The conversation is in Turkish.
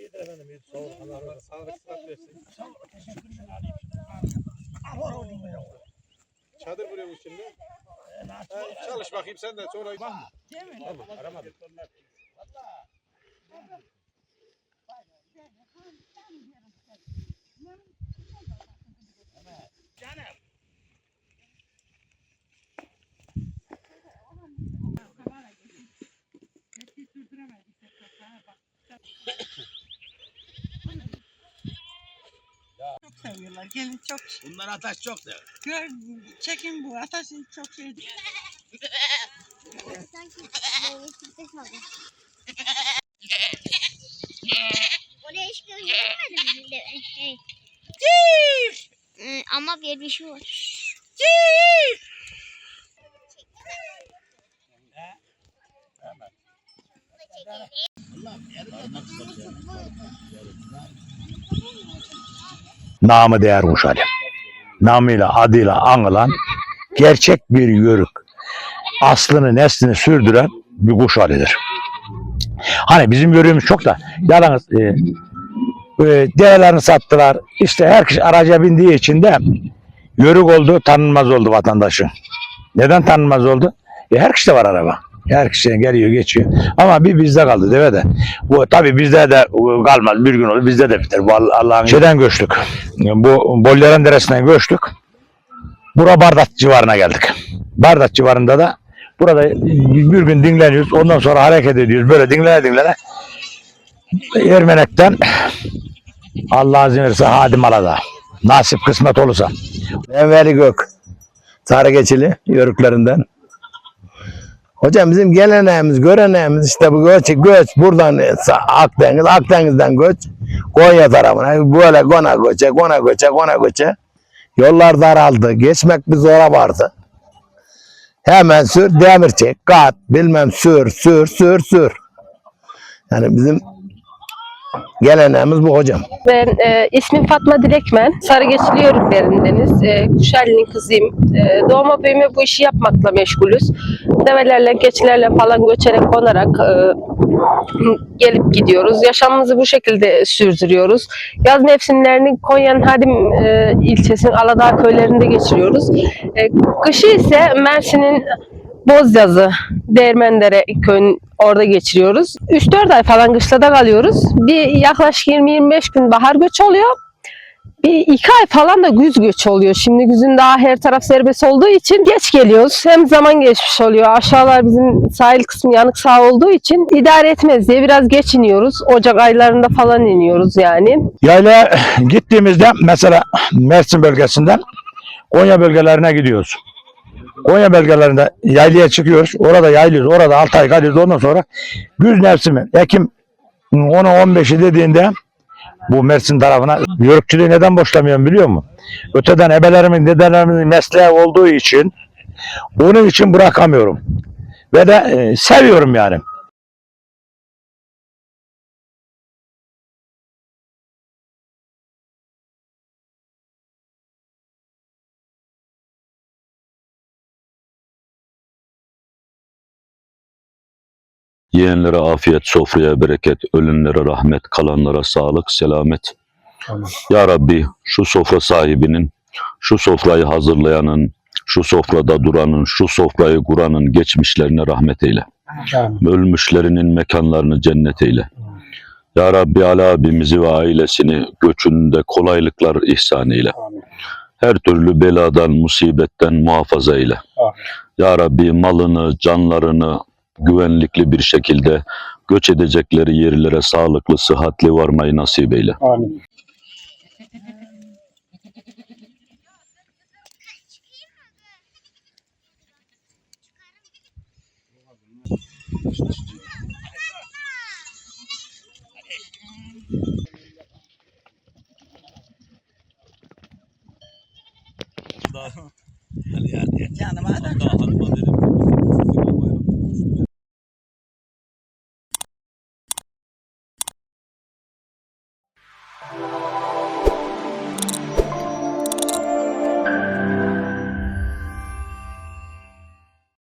İyidir efendim, iyi. Sağ olun. Allah razı olsun. Sağlık sıhhat versin. Sağ olun, teşekkür ederim. Çadır vuruyor şimdi. Çalış bakayım sen de sonra. Değil mi? Tamam, aramadım. Canım. Çok seviyorlar. Gelin çok. Bunlar ataş çok sever. Gör, çekin bu. Ataşın çok şey. Sanki ses aldı. Oraya hiç görmedim bile. Ama bir şey var. Namı değer kuş Ali. Namıyla adıyla anılan gerçek bir yörük. Aslını neslini sürdüren bir kuş Ali'dir. Hani bizim yörüğümüz çok da yalnız develerini sattılar. İşte herkes araca bindiği için de yörük oldu, tanınmaz oldu vatandaşın. Neden tanınmaz oldu? Herkeste var araba. Her kişiden geliyor geçiyor. Ama bir bizde kaldı deve de. Bu tabii bizde de kalmaz. Bir gün olur bizde de biter. Bu Allah'ın şeyden göçtük. Bu Bolyaren Deresi'nden göçtük. Bura Bardat civarına geldik. Bardat civarında da burada bir gün dinleniyoruz. Ondan sonra hareket ediyoruz. Böyle dinlene Ermenek'ten Allah izin verirse Hadimala'da. Nasip kısmet olursa. Enveli Gök. Sarıgeçili yörüklerinden. Hocam bizim geleneğimiz, göreneğimiz işte bu göç buradan Akdeniz'den göç Konya tarafına böyle Kona göçe yollar daraldı, geçmek bir zora vardı. Hemen sür, demir çek, kat, bilmem sür. Yani bizim geleneğimiz bu hocam. Ben ismim Fatma Dilekmen. Sarıgeçili Yörüklerindeniz. Kuşerli'nin kızıyım. Doğma büyüme bu işi yapmakla meşgulüz. Develerle, keçilerle falan göçerek konarak gelip gidiyoruz. Yaşamımızı bu şekilde sürdürüyoruz. Yaz mevsimlerini Konya'nın Hadim ilçesinin Aladağ köylerinde geçiriyoruz. Kışı ise Mersin'in Bozyazı, Değirmendere köyünün orada geçiriyoruz. 3-4 ay falan kışlada kalıyoruz. Bir yaklaşık 20-25 gün bahar göç oluyor. Bir 2 ay falan da güz göç oluyor. Şimdi güzün daha her taraf serbest olduğu için geç geliyoruz. Hem zaman geçmiş oluyor. Aşağılar bizim sahil kısmı yanık sağ olduğu için idare etmez diye biraz geç iniyoruz. Ocak aylarında falan iniyoruz yani. Yayla gittiğimizde mesela Mersin bölgesinden Konya bölgelerine gidiyoruz. Konya bölgelerinde yaylaya çıkıyoruz. Orada yaylıyoruz. Orada 6 ay kalıyoruz. Ondan sonra güz mevsimi. Ekim 10'u 15'i dediğinde bu Mersin tarafına yörükçülüğü neden boşlamıyorum biliyor musun? Öteden ebelerimin, dedelerimin mesleği olduğu için onun için bırakamıyorum. Ve de seviyorum yani. Yiyenlere afiyet, sofraya bereket, ölünlere rahmet, kalanlara sağlık, selamet. Tamam. Ya Rabbi şu sofra sahibinin, şu sofrayı hazırlayanın, şu sofrada duranın, şu sofrayı kuranın geçmişlerine rahmet eyle. Tamam. Ölmüşlerinin mekanlarını cennet eyle. Ya Rabbi Ali abimizi ve ailesini göçünde kolaylıklar ihsan eyle. Amin. Her türlü beladan, musibetten muhafaza eyle. Amin. Ya Rabbi malını, canlarını güvenlikli bir şekilde göç edecekleri yerlere sağlıklı, sıhhatli varmayı nasip eyle. Amin. Canım adam.